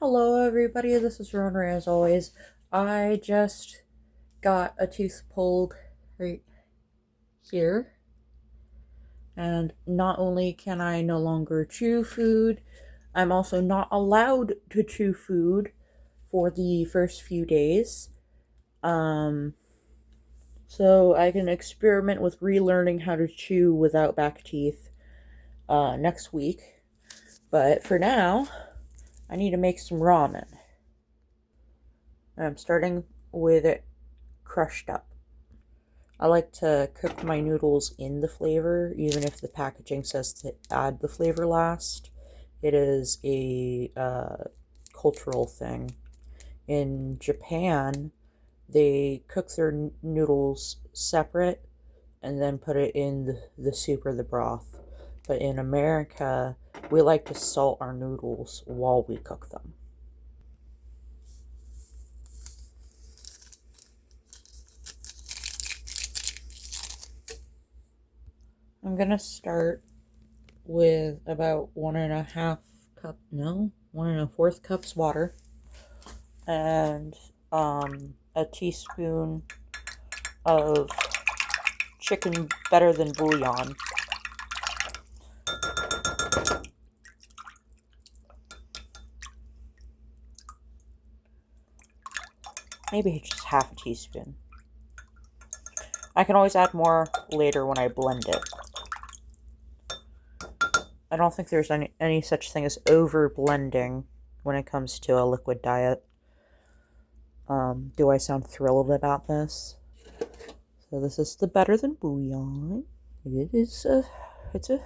Hello everybody, this is Runner as always. I just got a tooth pulled right here, and not only can I no longer chew food, I'm also not allowed to chew food for the first few days. So I can experiment with relearning how to chew without back teeth next week. But for now, I need to make some ramen. I'm starting with it crushed up. I like to cook my noodles in the flavor, even if the packaging says to add the flavor last. It is a cultural thing. In Japan, they cook their noodles separate and then put it in the soup or the broth. But in America, we like to salt our noodles while we cook them. I'm gonna start with about 1.25 cups water and a teaspoon of chicken better than bouillon. Maybe just half a teaspoon. I can always add more later when I blend it. I don't think there's any such thing as over blending when it comes to a liquid diet. Do I sound thrilled about this? So this is the better than bouillon. It is it's a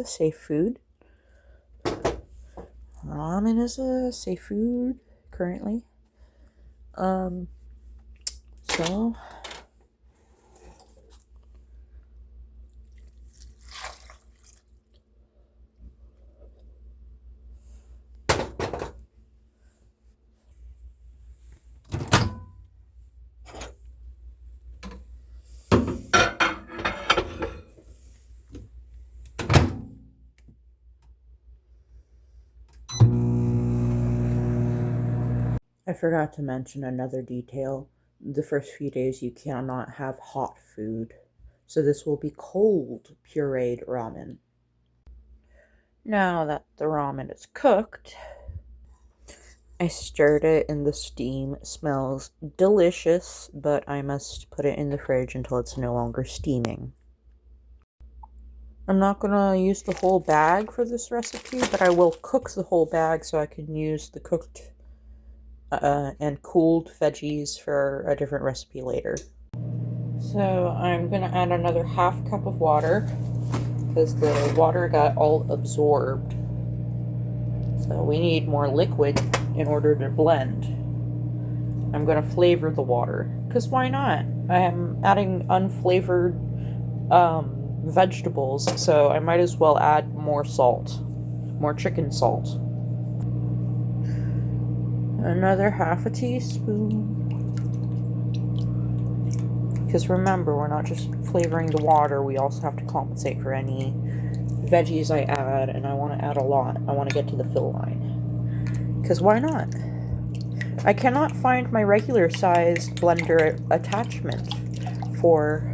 safe food. Ramen is a safe food currently. So I forgot to mention another detail. The first few days you cannot have hot food. So this will be cold pureed ramen. Now that the ramen is cooked, I stirred it in the steam. It smells delicious, but I must put it in the fridge until it's no longer steaming. I'm not going to use the whole bag for this recipe, but I will cook the whole bag so I can use the cooked and cooled veggies for a different recipe later. So I'm going to add another half cup of water because the water got all absorbed. So we need more liquid in order to blend. I'm going to flavor the water because why not? I am adding unflavored vegetables, so I might as well add more salt, more chicken salt. Another half a teaspoon. Because remember, we're not just flavoring the water, we also have to compensate for any veggies I add, and I want to add a lot. I want to get to the fill line. Because why not? I cannot find my regular sized blender attachment for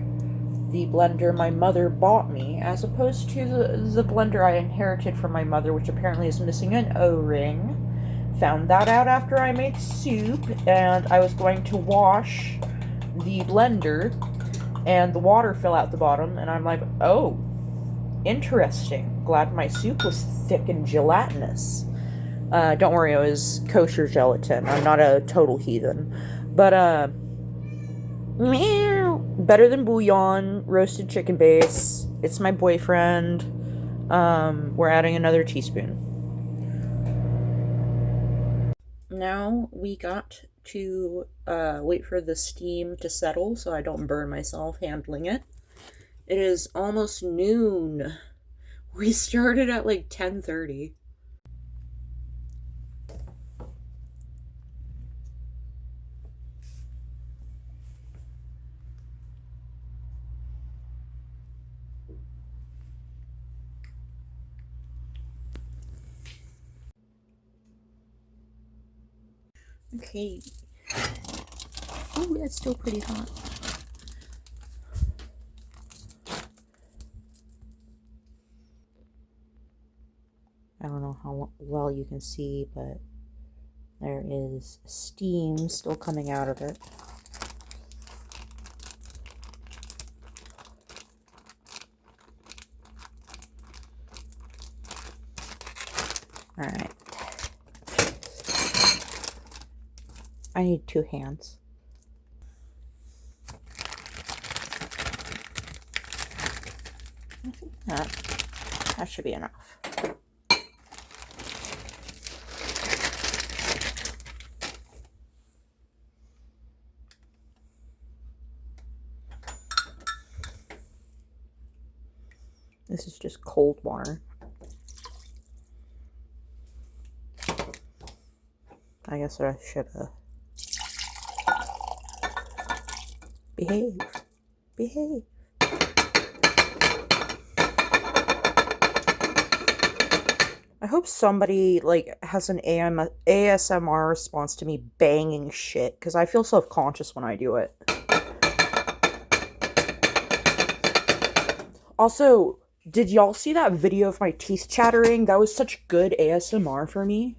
the blender my mother bought me, as opposed to the blender I inherited from my mother, which apparently is missing an O-ring. Found that out after I made soup, and I was going to wash the blender, and the water fell out the bottom, and I'm like, oh, interesting. Glad my soup was thick and gelatinous. Don't worry, it was kosher gelatin. I'm not a total heathen. But, better than bouillon, roasted chicken base. It's my boyfriend. We're adding another teaspoon. Now we got to wait for the steam to settle so I don't burn myself handling it. It is almost noon. We started at like 10:30. Okay. Oh, that's still pretty hot. I don't know how well you can see, but there is steam still coming out of it. Alright. I need 2 hands. I think that should be enough. This is just cold water. I guess I should have. Behave. Behave. I hope somebody, like, has an ASMR response to me banging shit, because I feel self-conscious when I do it. Also, did y'all see that video of my teeth chattering? That was such good ASMR for me.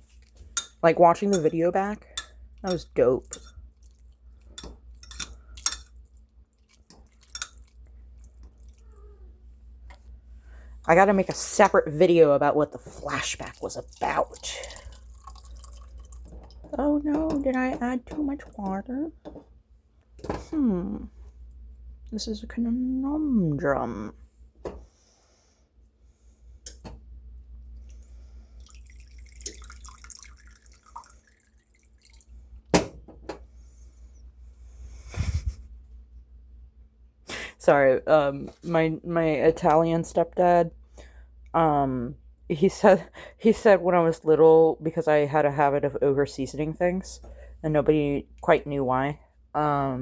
Like, watching the video back. That was dope. I gotta make a separate video about what the flashback was about. Oh no, did I add too much water? This is a conundrum. Sorry, my Italian stepdad, he said when I was little, because I had a habit of over seasoning things, and nobody quite knew why. I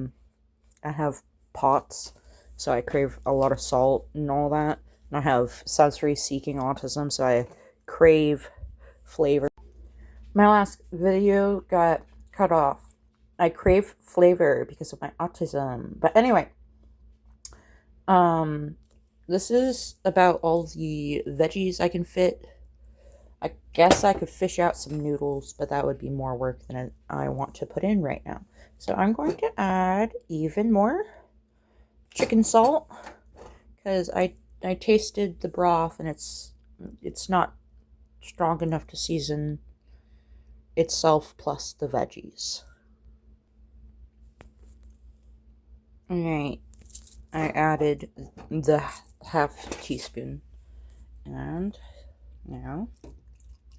have POTS, so I crave a lot of salt and all that. And I have sensory seeking autism, so I crave flavor. My last video got cut off. I crave flavor because of my autism. But anyway, this is about all the veggies I can fit. I guess I could fish out some noodles, but that would be more work than I want to put in right now. So I'm going to add even more chicken salt, because I tasted the broth and it's not strong enough to season itself plus the veggies. Alright, I added the half teaspoon, and now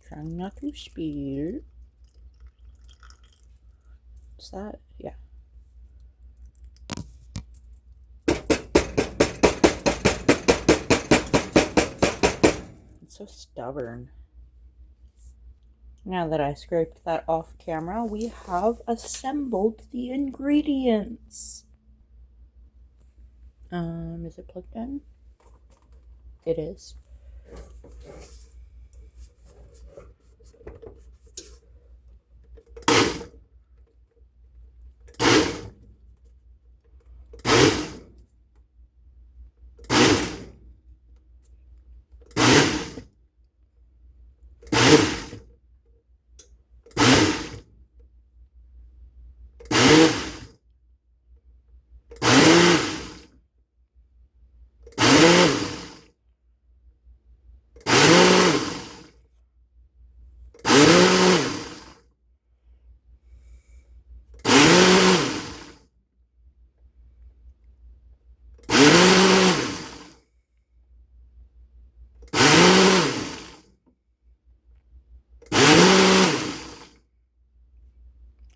trying not to spill. Is that? Yeah. It's so stubborn. Now that I scraped that off camera, we have assembled the ingredients. Is it plugged in? It is.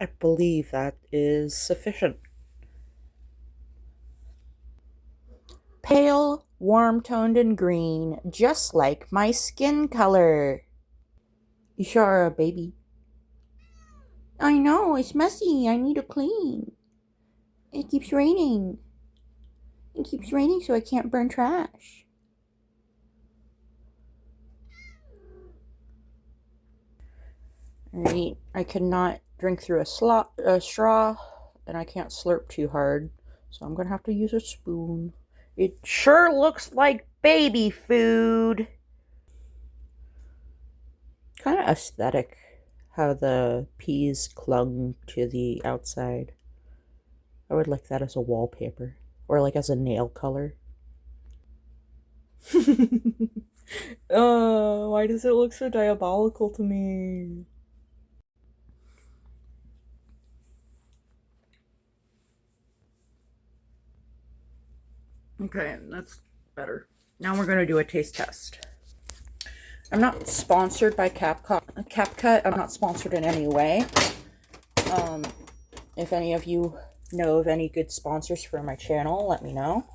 I believe that is sufficient. Pale, warm-toned and green, just like my skin color. You sure are a baby. I know, it's messy. I need to clean. It keeps raining. It keeps raining, so I can't burn trash. Alright, I could not drink through a straw, and I can't slurp too hard, so I'm gonna have to use a spoon. It sure looks like baby food. Kind of aesthetic how the peas clung to the outside. I would like that as a wallpaper, or like as a nail color. Oh, why does it look so diabolical to me? Okay, that's better. Now we're gonna do a taste test. I'm not sponsored by CapCut. I'm not sponsored in any way. If any of you know of any good sponsors for my channel, let me know.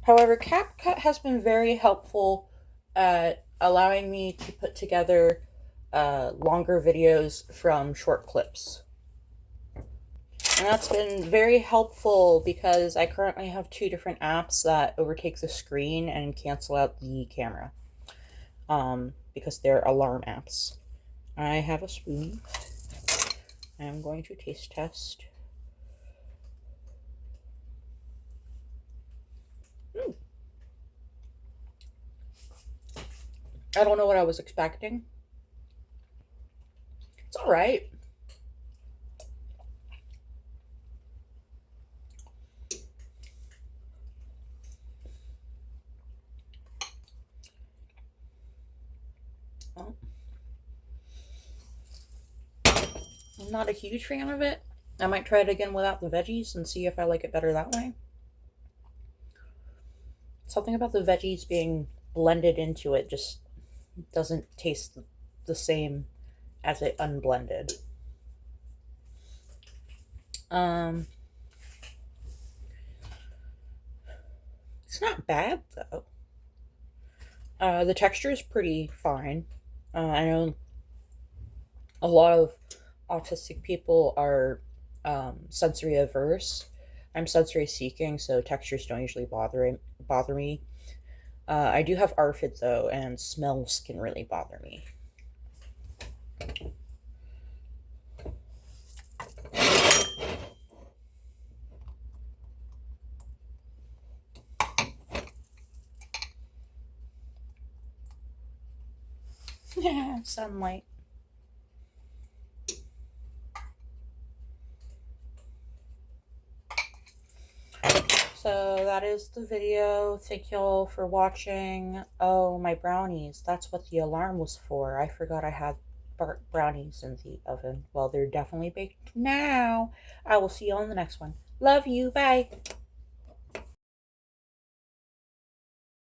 However, CapCut has been very helpful at allowing me to put together longer videos from short clips. And that's been very helpful because I currently have 2 different apps that overtake the screen and cancel out the camera. Because they're alarm apps. I have a spoon. I'm going to taste test. I don't know what I was expecting. It's alright. Well, I'm not a huge fan of it. I might try it again without the veggies and see if I like it better that way. Something about the veggies being blended into it just doesn't taste the same as it unblended. It's not bad though. The texture is pretty fine. I know a lot of autistic people are sensory averse. I'm sensory seeking, so textures don't usually bother me. I do have ARFID though, and smells can really bother me. Sunlight. So that is the video. Thank y'all for watching. Oh, my brownies. That's what the alarm was for. I forgot I had brownies in the oven. Well, they're definitely baked now. I will see you on the next one. Love you. Bye.